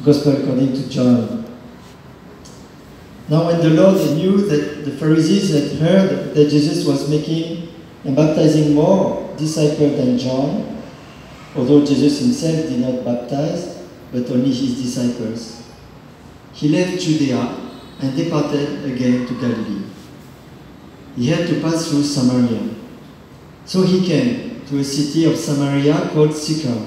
Gospel according to John. Now when the Lord knew that the Pharisees had heard that Jesus was making and baptizing more disciples than John, although Jesus himself did not baptize, but only his disciples, he left Judea and departed again to Galilee. He had to pass through Samaria. So he came to a city of Samaria called Sychar,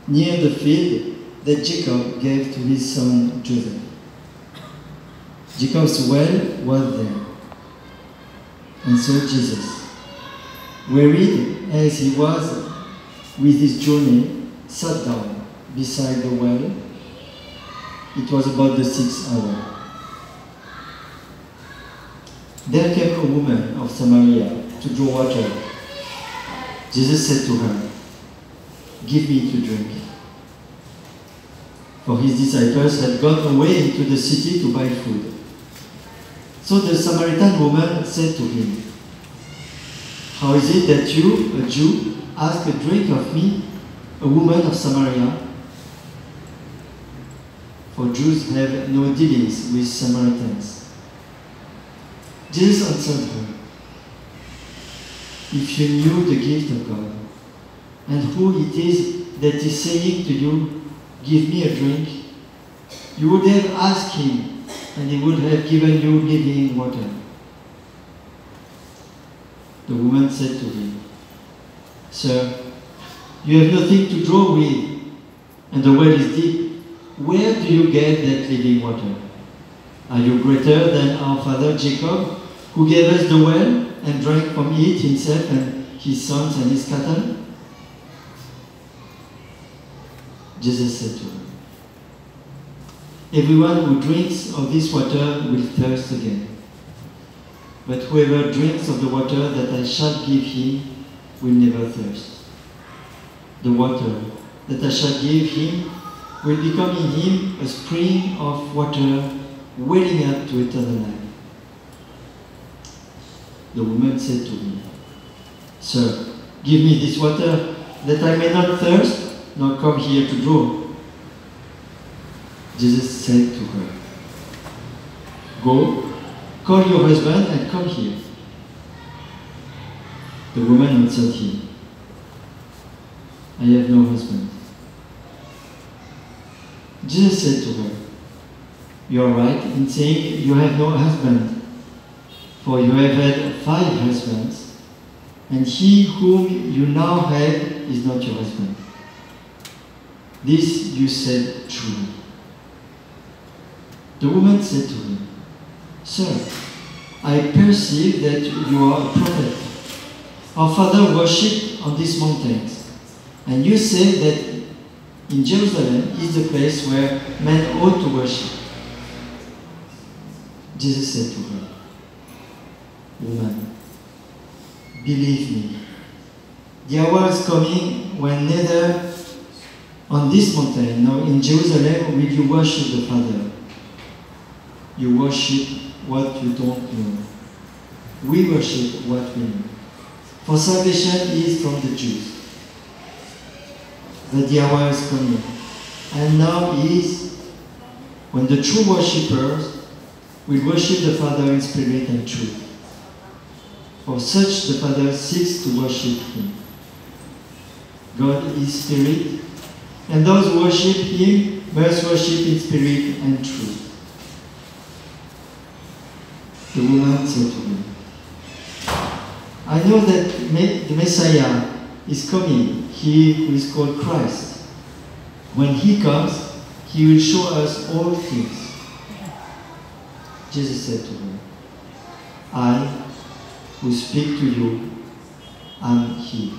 near the field that Jacob gave to his son Joseph. Jacob's well was there. And so Jesus, wearied as he was with his journey, sat down beside the well. It was about the 6th hour. There came a woman of Samaria to draw water. Jesus said to her, "Give me to drink." For his disciples had gone away into the city to buy food. So the Samaritan woman said to him, "How is it that you, a Jew, ask a drink of me, a woman of Samaria?" For Jews have no dealings with Samaritans. Jesus answered her, "If you knew the gift of God, and who it is that is saying to you, 'Give me a drink,' you would have asked him, and he would have given you living water." The woman said to him, "Sir, you have nothing to draw with, and the well is deep. Where do you get that living water? Are you greater than our father Jacob, who gave us the well and drank from it himself and his sons and his cattle?" Jesus said to her, "Everyone who drinks of this water will thirst again. But whoever drinks of the water that I shall give him will never thirst. The water that I shall give him will become in him a spring of water welling up to eternal life." The woman said to him, "Sir, give me this water that I may not thirst, nor come here to draw." Jesus said to her, "Go, call your husband and come here." The woman answered him, "I have no husband." Jesus said to her, "You are right in saying you have no husband, for you have had 5 husbands, and he whom you now have is not your husband. This you said truly." The woman said to him, "Sir, I perceive that you are a prophet. Our father worshipped on these mountains, and you say that in Jerusalem is the place where men ought to worship." Jesus said to her, "Woman, believe me, the hour is coming when neither on this mountain nor in Jerusalem will you worship the Father. You worship what you don't know. We worship what we know. For salvation is from the Jews. But the hour is coming, and now is, when the true worshippers will worship the Father in spirit and truth. For such the Father seeks to worship him. God is spirit, and those who worship him must worship in spirit and truth." The woman said to him, "I know that the Messiah is coming, he who is called Christ. When he comes, he will show us all things." Jesus said to her, "I who speak to you am he."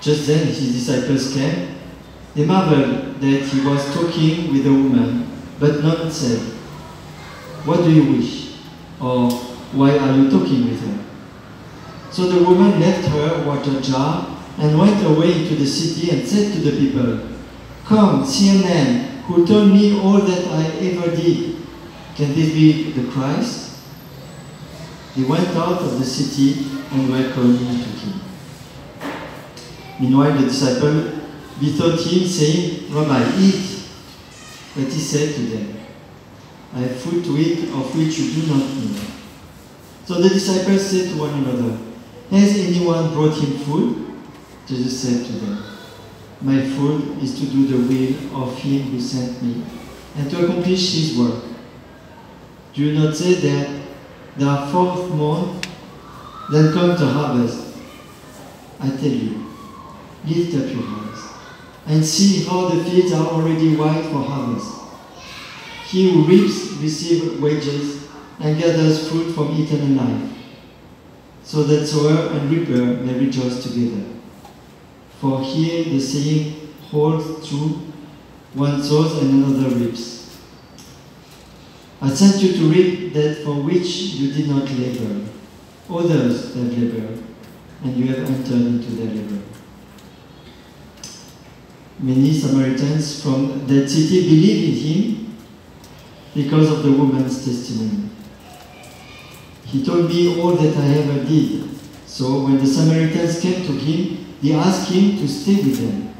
Just then his disciples came. They marveled that he was talking with a woman, but none said, "What do you wish?" or "Why are you talking with her?" So the woman left her water jar and went away into the city and said to the people, "Come, see a man who told me all that I ever did. Can this be the Christ?" They went out of the city and welcomed him to him. Meanwhile, the disciples besought him, saying, Rabbi, eat. But he said to them, I have food to eat of which you do not know. So the disciples said to one another, Has anyone brought him food? Jesus said to them, My food is to do the will of him who sent me, and to accomplish his work. Do you not say that there are 4 months, then comes the harvest? I tell you, lift up your eyes, and see how the fields are already white for harvest. He who reaps receives wages, and gathers fruit from eternal life, so that sower and reaper may rejoice together. For here the saying holds true, one sows and another reaps. I sent you to reap that for which you did not labor. Others have labored, and you have entered into their labor. Many Samaritans from that city believed in him because of the woman's testimony. He told me all that I ever did. So when the Samaritans came to him, they asked him to stay with them,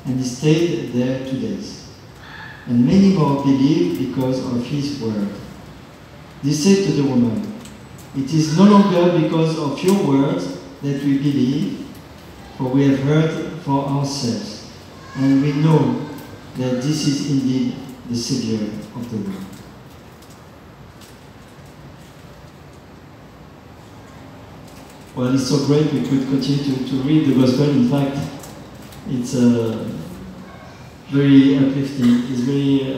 and he stayed there 2 days. And many more believed because of his word. They said to the woman, It is no longer because of your words that we believe, for we have heard for ourselves, and we know that this is indeed the Savior of the world. Well, it's so great we could continue to read the Gospel. In fact, it's very uplifting. It's very,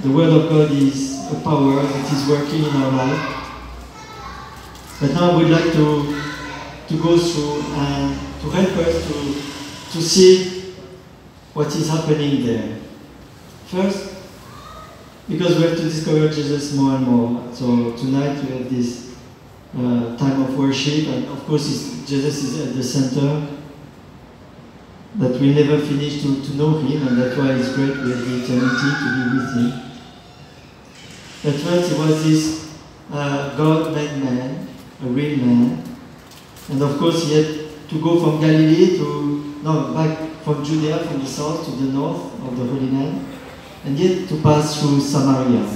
the Word of God is a power that is working in our life. But now we'd like to go through and to help us to see what is happening there. First, because we have to discover Jesus more and more. So tonight we have this time of worship, and of course Jesus is at the center, but we never finish to know him, and that's why it's great we have the eternity to be with him. But first he was this God-made man, a real man, and of course he had to go from Galilee back from Judea, from the south to the north of the Holy Land, and yet to pass through Samaria.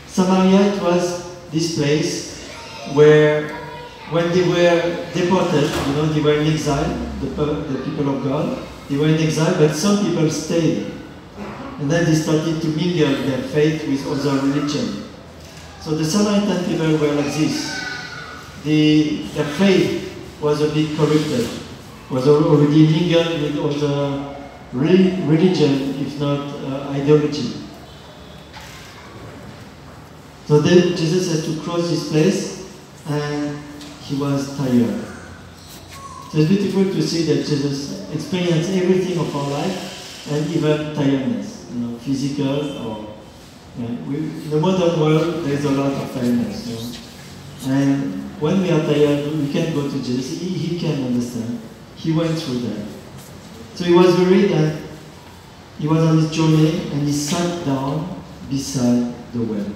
Samaria, it was this place where, when they were deported, they were in exile, the people of God, they were in exile, but some people stayed. And then they started to mingle their faith with other religions. So the Samaritan people were like this. Their faith was a bit corrupted, was already mingled with other religion, if not ideology. So then Jesus had to cross this place, and he was tired. So it's beautiful to see that Jesus experienced everything of our life, and even tiredness, physical or in the modern world there is a lot of tiredness. And when we are tired, we can go to Jesus. He can understand. He went through that. So he was worried, and he was on his journey, and he sat down beside the well.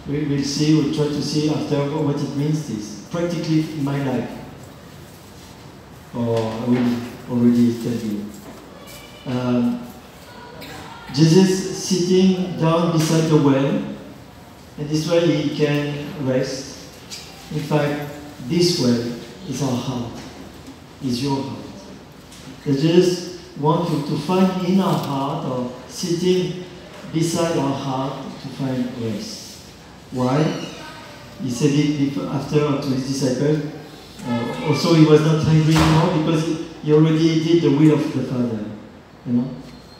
We'll see, we'll try to see after what it means this, practically in my life. Or I will already tell you. Jesus sitting down beside the well, and this way he can rest. In fact, this well is our heart, is your heart. That Jesus wants to find in our heart, or sitting beside our heart, to find rest. Why? He said it after to his disciples. Also, he was not hungry anymore because he already did the will of the Father.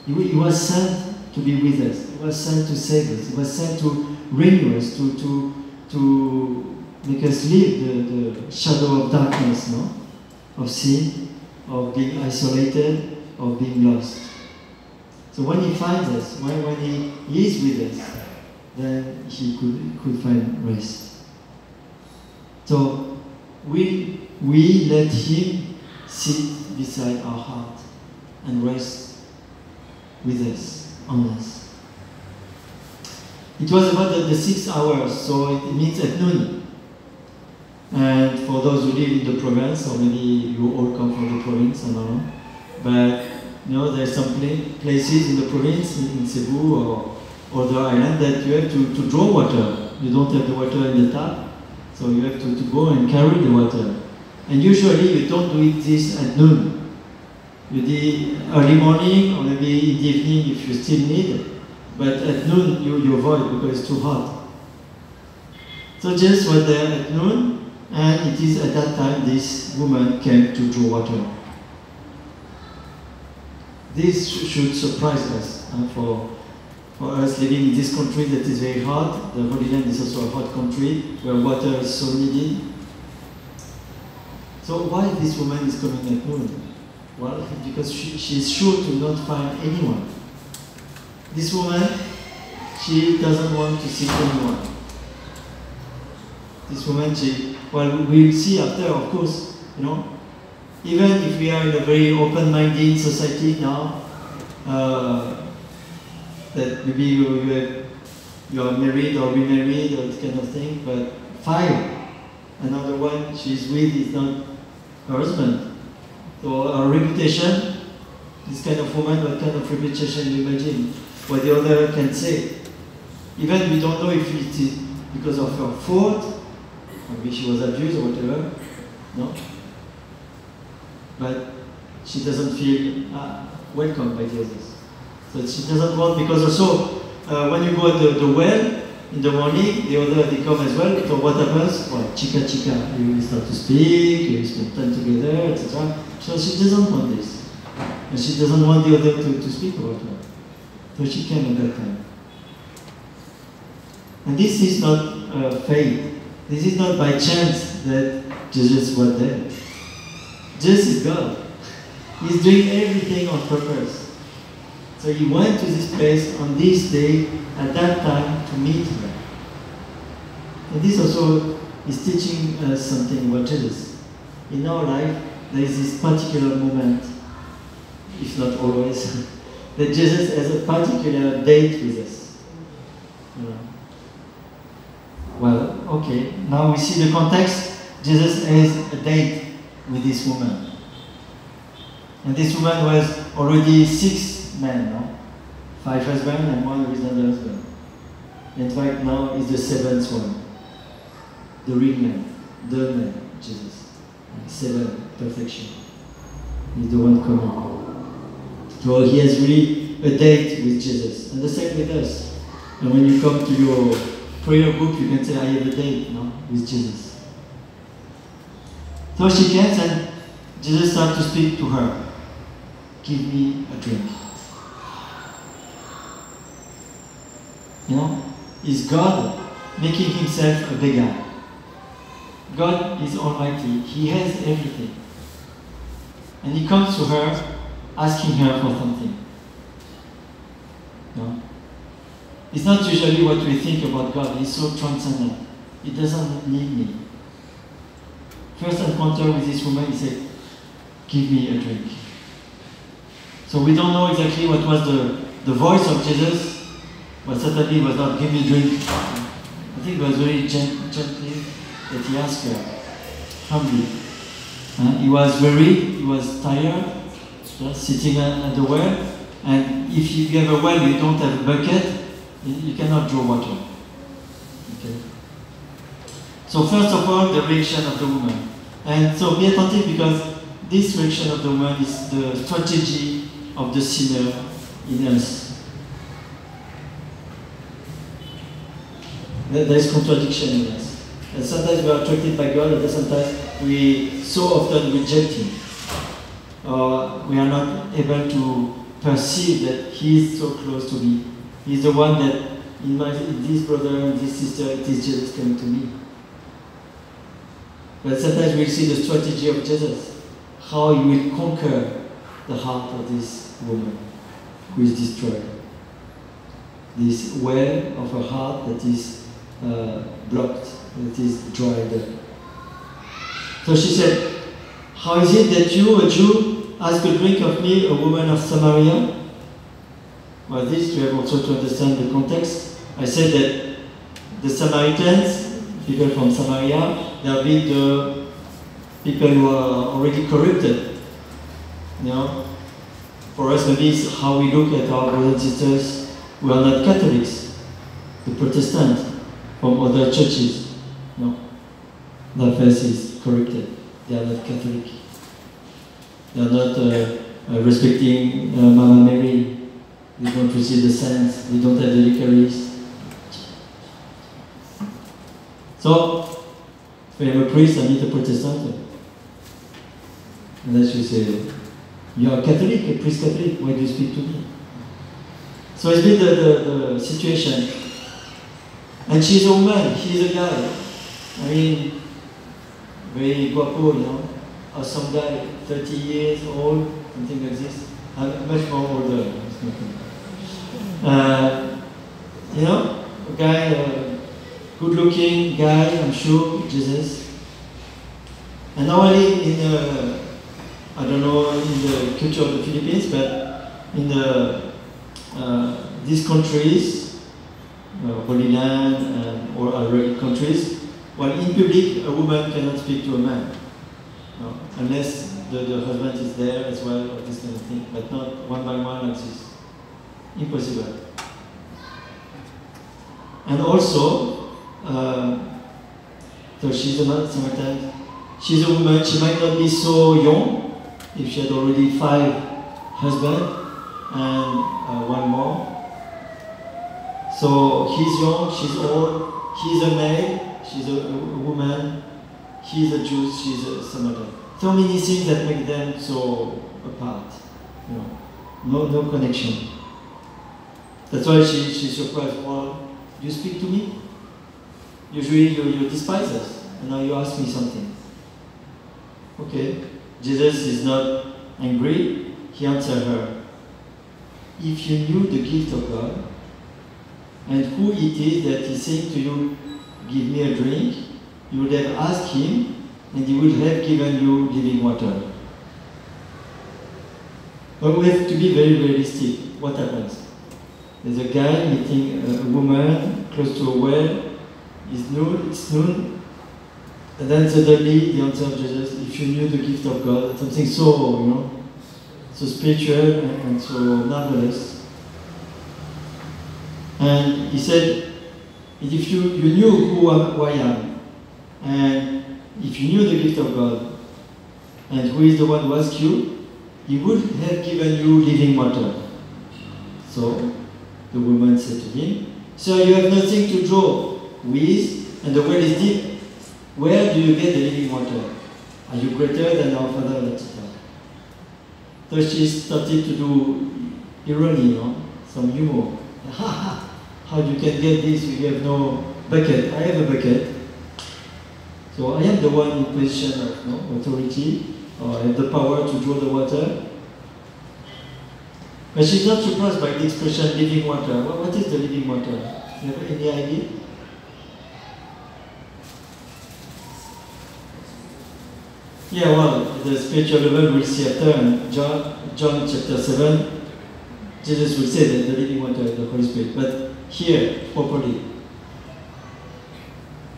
He was sent to be with us. He was sent to save us. He was sent to renew us, to make us leave the shadow of darkness, of sin, of being isolated, of being lost. So when he finds us, when he is with us, then he could find rest. So we let him sit beside our heart and rest with us, on us. It was about the 6 hours, so it means at noon. And for those who live in the province, or maybe you all come from the province, I don't know. But there's some places in the province, in Cebu or other island, that you have to draw water. You don't have the water in the tap, so you have to go and carry the water. And usually you don't do this at noon. You do it early morning or maybe in the evening if you still need it. But at noon you avoid because it's too hot. So Jesus was there at noon, and it is at that time this woman came to draw water. This should surprise us for us living in this country that is very hot. The Holy Land is also a hot country where water is so needed. So why this woman is coming at noon? Well, because she is sure to not find anyone. This woman, she doesn't want to seek anyone. This woman, we'll see after, of course, even if we are in a very open-minded society now, that maybe you are married or remarried or this kind of thing, but another one she's with is not her husband. So her reputation, this kind of woman, what kind of reputation you imagine? What the other can say. Even we don't know if it is because of her fault, maybe she was abused or whatever, no? But she doesn't feel welcomed by Jesus. So she doesn't want, because also when you go at the well in the morning, the other they come as well. So what happens? Well, chica, you start to speak, you spend time together, etc. So she doesn't want this. And she doesn't want the other to speak about her. So she came at that time. And this is not fate. This is not by chance that Jesus was there. Jesus is God. He's doing everything on purpose. So he went to this place on this day, at that time, to meet her. And this also is teaching us something about Jesus. In our life, there is this particular moment, if not always, that Jesus has a particular date with us. Well, okay, now we see the context. Jesus has a date with this woman. And this woman was already 6 men, no? 5 husbands and 1 with another husband. In fact, now is the 7th one. The real man, the man, Jesus. 7, perfection. He's the one coming. So he has really a date with Jesus. And the same with us. And when you come to your prayer book, you can say, I have a date, no? With Jesus. So she came and Jesus started to speak to her. Give me a drink. Is God making himself a beggar? God is almighty. He has everything. And he comes to her asking her for something. No? It's not usually what we think about God. He's so transcendent. He doesn't need me. First encounter with this woman, he said, give me a drink. So we don't know exactly what was the voice of Jesus, but certainly it was not, give me a drink. I think it was very gently that he asked her, humbly. He was weary, he was tired, just sitting at the well, and if you have a well, you don't have a bucket, you cannot draw water. Okay. So first of all, the reaction of the woman. And so be attentive, because this reaction of the woman is the strategy of the sinner in us. There is contradiction in us. And sometimes we are attracted by God, and sometimes we so often reject Him. Or we are not able to perceive that He is so close to me. He is the one that, in this brother and this sister, it is Jesus coming to me. But sometimes we see the strategy of Jesus, how He will conquer the heart of this woman who is destroyed. This well of her heart that is blocked, that is dried up. So she said, how is it that you, a Jew, ask a drink of me, a woman of Samaria? Well, this you have also to understand the context. I said that the Samaritans, people from Samaria, There will be the people who are already corrupted. You know, for us, maybe it's how we look at our brothers and sisters who are not Catholics, the Protestants from other churches. No, their faith is corrupted. They are not Catholic. They are not respecting Mama Mary. They don't receive the saints. They don't have the Eucharist. So, if I am a priest, I meet a Protestant. And then she say, "You are Catholic, a priest Catholic. Why do you speak to me?" So it's been the situation. And she's a woman. He's a guy. I mean, very guapo, you know. Or some guy, 30 years old, something like this. I'm much more older. You know, a guy, good-looking guy, I'm sure, Jesus. And normally in the, I don't know in the culture of the Philippines, but in these countries, Holy Land or other countries, while in public a woman cannot speak to a man, unless the husband is there as well, or this kind of thing, but not one by one like this. Impossible. And also, so she's a Samaritan. She's a woman. She might not be so young if she had already 5 husbands and 1 more. So he's young, she's old. He's a maid, she's a woman. He's a Jew, she's a Samaritan. So many things that make them so apart. You know, no connection. That's why she's surprised. Well, you speak to me? Usually you despise us, and now you ask me something. Okay, Jesus is not angry. He answered her, "If you knew the gift of God, and who it is that is saying to you, 'Give me a drink,' you would have asked him, and he would have given you living water." But we have to be very realistic. What happens? There's a guy meeting a woman close to a well. It's noon. And then suddenly the answer of Jesus, "If you knew the gift of God," something so, you know, so spiritual and so marvelous. And he said, if you knew who I am, and if you knew the gift of God, and who is the one who asked you, he would have given you living water. So the woman said to him, "Sir, you have nothing to draw with, and the well is deep. Where do you get the living water? Are you greater than our father?" etc. So she started to do irony, you know, some humor. "Ha ha! How you can get this? You have no bucket. I have a bucket. So I am the one in position of authority, or I have the power to draw the water." But she's not surprised by the expression living water. What is the living water? You have any idea? Yeah, well, the spiritual level we'll see after in John chapter 7, Jesus will say that the living water is the Holy Spirit. But here, properly,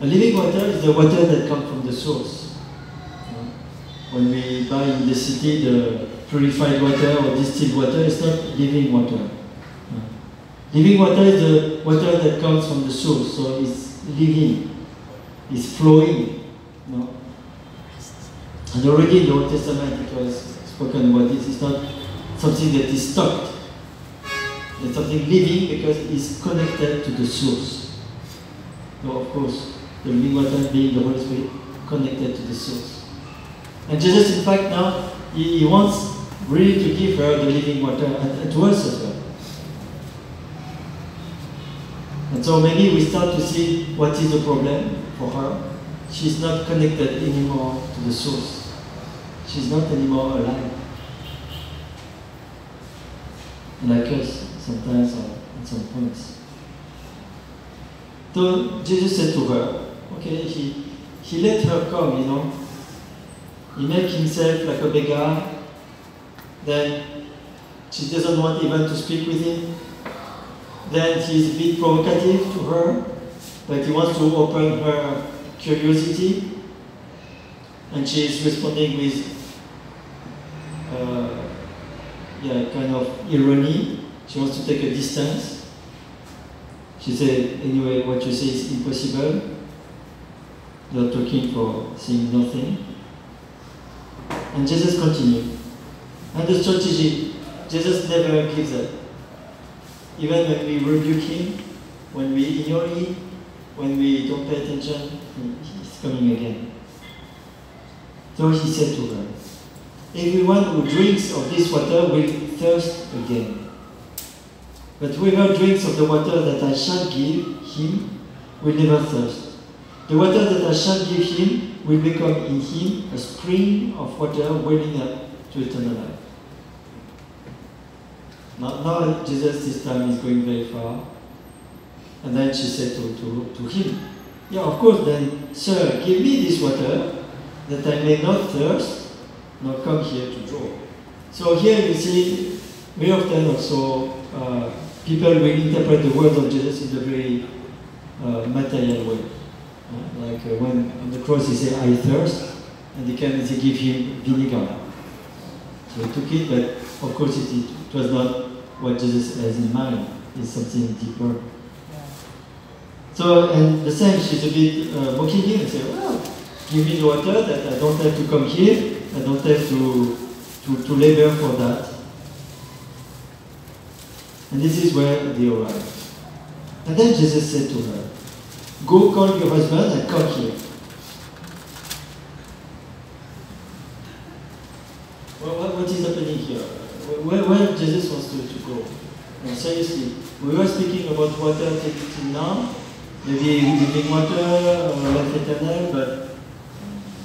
a living water is the water that comes from the source. When we buy in the city the purified water or distilled water, it's not living water. Living water is the water that comes from the source, so it's living, it's flowing. And already in the Old Testament it was spoken about this. It's not something that is stopped. It's something living because it's connected to the source. So of course, the living water being the Holy Spirit connected to the source. And Jesus, in fact, now, he wants really to give her the living water and to us as well. And so maybe we start to see what is the problem for her. She's not connected anymore to the source. She's not anymore alive. Like us, sometimes at some points. So Jesus said to her, okay, he let her come, you know. He made himself like a beggar. Then she doesn't want even to speak with him. Then he's a bit provocative to her, but he wants to open her curiosity. And she is responding with kind of irony. She wants to take a distance. She said, anyway, what you say is impossible. You're talking for saying nothing. And Jesus continued. And the strategy, Jesus never gives up. Even when we rebuke him, when we ignore him, when we don't pay attention, he's coming again. So he said to her, everyone who drinks of this water will thirst again. But whoever drinks of the water that I shall give him will never thirst. The water that I shall give him will become in him a spring of water welling up to eternal life. Now Jesus this time is going very far. And then she said to him, yeah, of course, then, sir, give me this water that I may not thirst, nor come here to draw. So here you see, very often also, people will interpret the words of Jesus in a very material way. Like when on the cross he said, I thirst, and they came and they give him vinegar. So he took it, but of course it was not what Jesus has in mind. It's something deeper. So, and the same, she's a bit mocking him and say, well, give me the water that I don't have to come here, I don't have to labor for that. And this is where they arrive. And then Jesus said to her, go call your husband and come here. Well, what is happening here? Where Jesus wants to go? And seriously, we were speaking about water till now, maybe living water, life eternal, but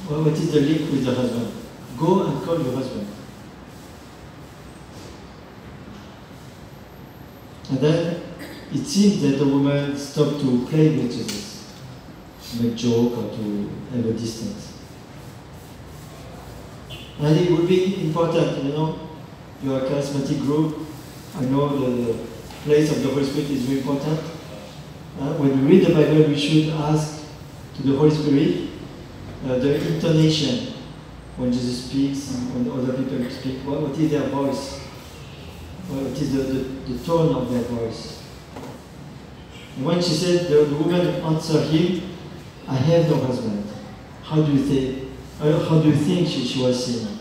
what is the link with the husband? Go and call your husband. And then it seems that the woman stopped to play with Jesus, to make joke or to have a distance. And it would be important, you're a charismatic group. I know the place of the Holy Spirit is very important. When we read the Bible, we should ask to the Holy Spirit the intonation when Jesus speaks, when other people speak. What is their voice? What is the tone of their voice? And when she said, the woman answered him, I have no husband. How do you think she was saying?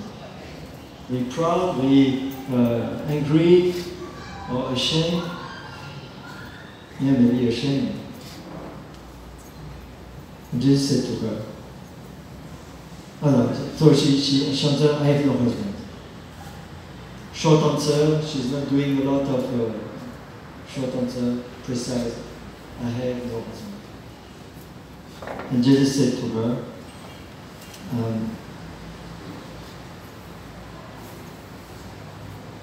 Very proud, very angry, or ashamed? Yeah, maybe ashamed. And Jesus said to her, oh no, so she answered, I have no husband. Short answer, she's not doing a lot of short answer, precise, I have no husband. And Jesus said to her,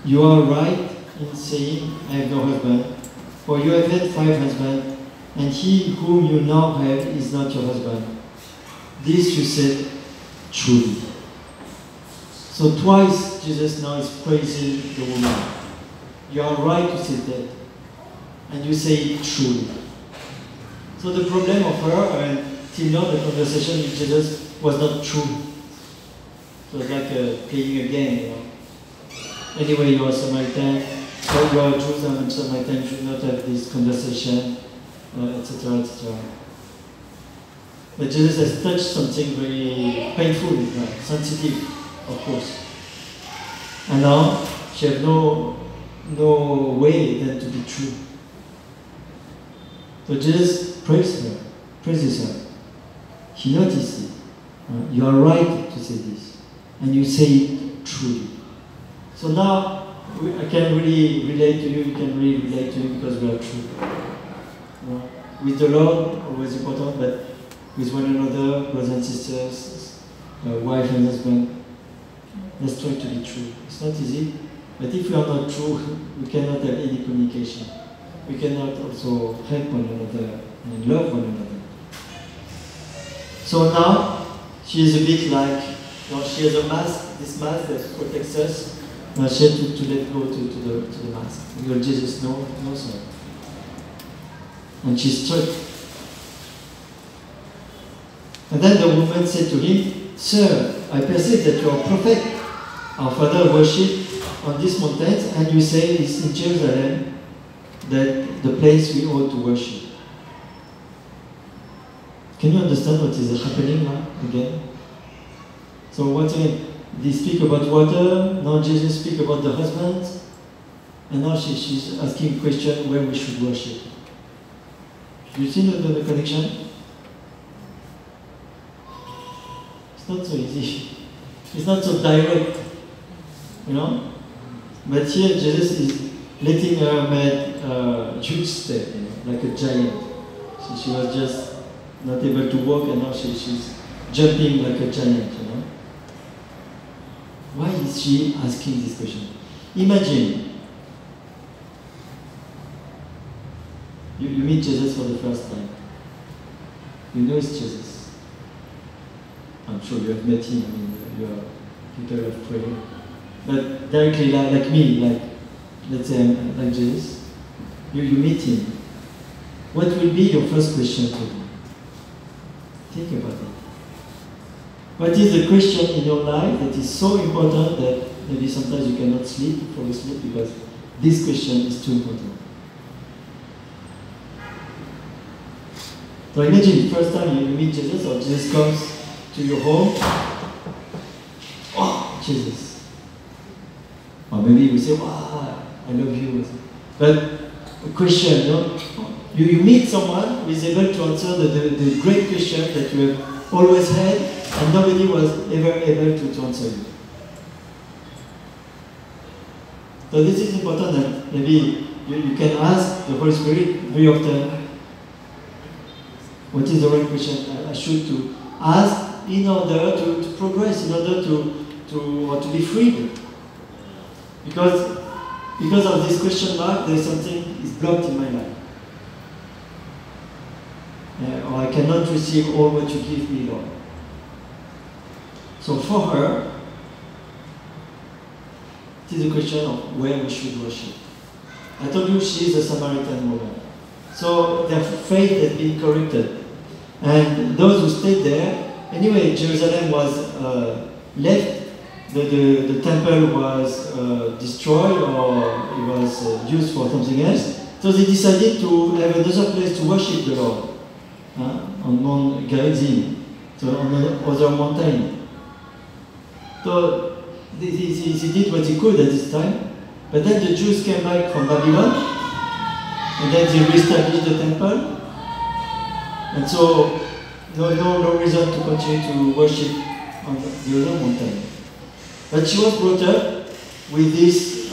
you are right in saying, I have no husband, for you have had 5 husbands, and he whom you now have is not your husband. This you said truly. So twice Jesus now is praising the woman. You are right to say that, and you say it truly. So the problem of her, and till now the conversation with Jesus was not true. It was like playing a game, Anyway, you are Samaritan, so you are Jews and Samaritan should not have this conversation, etc., etc. But Jesus has touched something very painful, sensitive, of course. And now she has no way than to be true. So Jesus praises her. He noticed it. You are right to say this, and you say it truly. So now I can really relate to you. You can really relate to me because we are true. With the Lord, always important, but with one another, brothers and sisters, wife and husband, let's try to be true. It's not easy, but if we are not true, we cannot have any communication. We cannot also help one another and love one another. So now, she is a bit like, she has a mask, this mask that protects us. Now she had to let go to the mask. Because Jesus knows her. And she's struck. And then the woman said to him, Sir, I perceive that you are a prophet. Our father worship on this mountain, and you say it's in Jerusalem that the place we ought to worship. Can you understand what is happening now again? So once again, they speak about water, now Jesus speaks about the husband, and now she's asking a question where we should worship. You see the connection? It's not so easy. It's not so direct, you know? But here Jesus is letting her make a huge step, you know, like a giant. She was just not able to walk, and now she's jumping like a giant, you know? Why is she asking this question? Imagine you meet Jesus for the first time. You know it's Jesus. I'm sure you have met him. I mean, you are people of prayer. But directly, like me, like let's say like Jesus, you meet him. What will be your first question to him? Think about it. What is the question in your life that is so important that maybe sometimes you cannot fall asleep because this question is too important? So imagine the first time you meet Jesus, or Jesus comes to your home. Oh, Jesus. Or maybe you say, wow, I love you. But a question, you know, you meet someone who is able to answer the great question that you have always had, and nobody was ever able to answer you. So this is important that maybe you can ask the Holy Spirit very often, what is the right question I should to ask in order to progress, in order to be freed. Because of this question mark, there's something is blocked in my life. Or I cannot receive all what you give me, Lord. So for her, it is a question of where we should worship. I told you she is a Samaritan woman. So their faith has been corrupted. And those who stayed there, anyway, Jerusalem was left, the temple was destroyed, or it was used for something else. So they decided to have another place to worship the Lord, on Mount Gerizim, so on another mountain. So they did what they could at this time. But then the Jews came back from Babylon, and then they reestablished the temple. And so, no reason to continue to worship on the other mountain. But she was brought up with this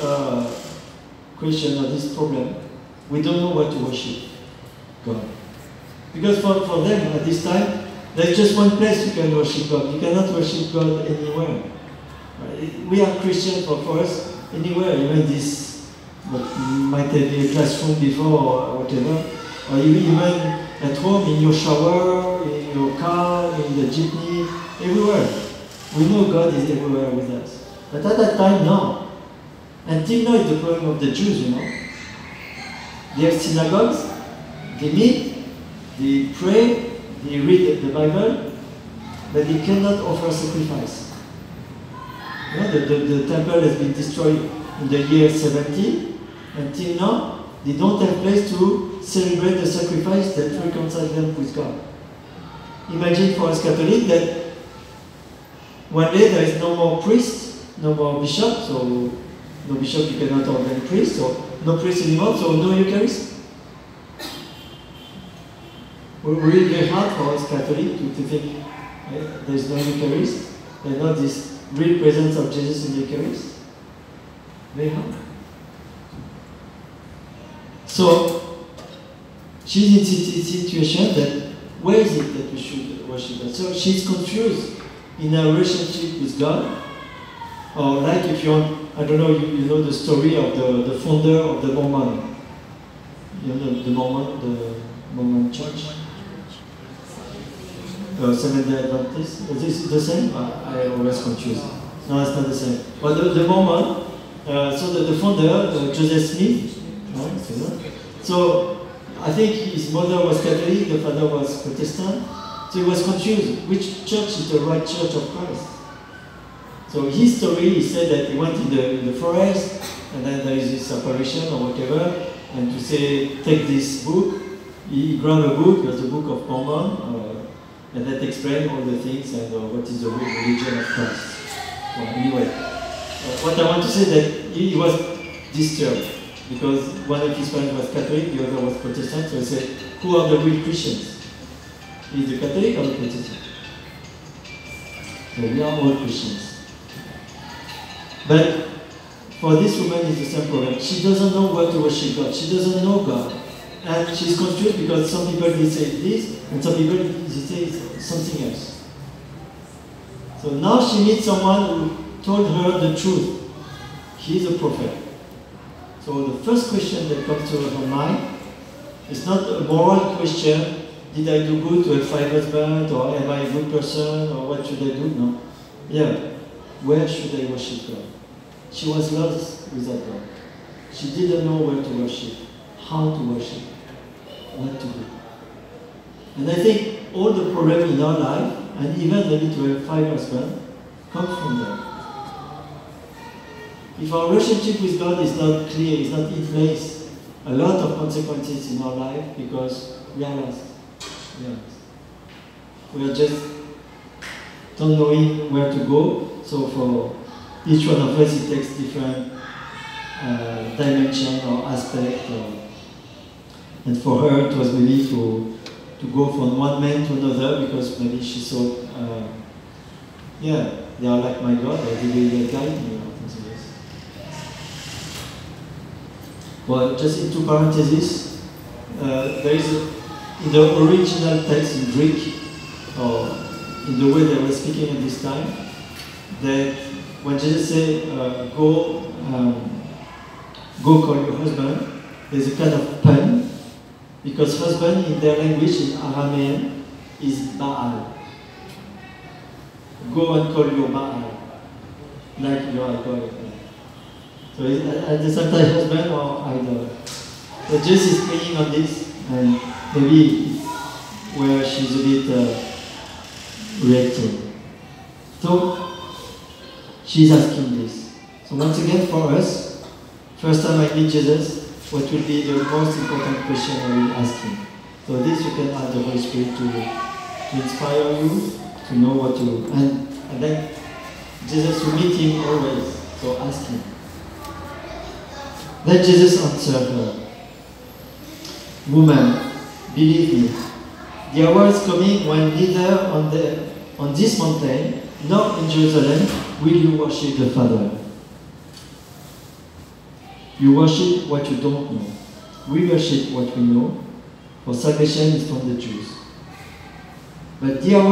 question or this problem. We don't know what to worship God. Because for them at this time, there's just one place you can worship God. You cannot worship God anywhere. Right? We are Christians, but for us, anywhere, even this, what might be a classroom before or whatever, or even at home, in your shower, in your car, in the jeepney, everywhere. We know God is everywhere with us. But at that time, no. Until now, it's the problem of the Jews, you know. They have synagogues, they meet, they pray, they read the Bible, but they cannot offer sacrifice. You know, the temple has been destroyed in the year 70. Until now, they don't have place to celebrate the sacrifice that reconciles them with God. Imagine for us Catholics that one day there is no more priest, no more bishop, so no bishop, you cannot ordain priest, so no priest anymore, so no Eucharist. We're really very hard for us Catholics to think there is no Eucharist, there's not this real presence of Jesus in the Eucharist. Very hard. So, she's in a situation that where is it that we should worship God? So she's confused in her relationship with God. Or like if you want, I don't know, you know the story of the founder of the Mormon. You know the Mormon church? Seventh-day Adventist. Is it the same? I always confuse. No, it's not the same. But the Mormon, so the founder, Joseph Smith, right? So I think his mother was Catholic, the father was Protestant. So he was confused. Which church is the right church of Christ? So his story, he said that he went in the forest, and then there is this apparition or whatever, and to say, take this book. He grabbed a book, it was the Book of Mormon, and that explained all the things and what is the religion of Christ. Well, anyway, what I want to say that he was disturbed because one of his parents was Catholic, the other was Protestant, so he said, who are the real Christians? Is the Catholic or the Protestant? So we are all Christians. But for this woman, it's the same problem. She doesn't know where to worship God. She doesn't know God. And she's confused because some people they say this, and some people they say something else. So now she meets someone who told her the truth. He's a prophet. So the first question that comes to her mind is not a moral question. Did I do good to have 5 husbands, or am I a good person, or what should I do? No. Yeah. Where should I worship God? She was lost without God. She didn't know where to worship, how to worship, what to do. And I think all the problems in our life, and even maybe to have 5 husbands, come from that. If our relationship with God is not clear, is not in place, a lot of consequences in our life because we are lost. We are just don't knowing where to go. So for each one of us, it takes different dimension or aspect. And for her, it was maybe to go from one man to another because maybe she thought, they are like my God, or they will guide me, or things like this. Well, just into parentheses, there is in the original text in Greek, or in the way they were speaking at this time, that when Jesus said, go call your husband, there's a kind of pun, because husband in their language, in Aramean, is Baal. Go and call your Baal, like your idol. So at the same time, husband or idol. So Jesus is playing on this, and maybe where she's a bit reacting. So she's asking this. So once again for us, first time I meet Jesus, what will be the most important question I will ask him? So this you can ask the Holy Spirit to inspire you, to know what to, and then Jesus will meet him always, so ask him. Then Jesus answered her, woman, believe me, the hour is coming when neither on this mountain nor in Jerusalem will you worship the Father. You worship what you don't know. We worship what we know, for salvation is from the Jews. But the hour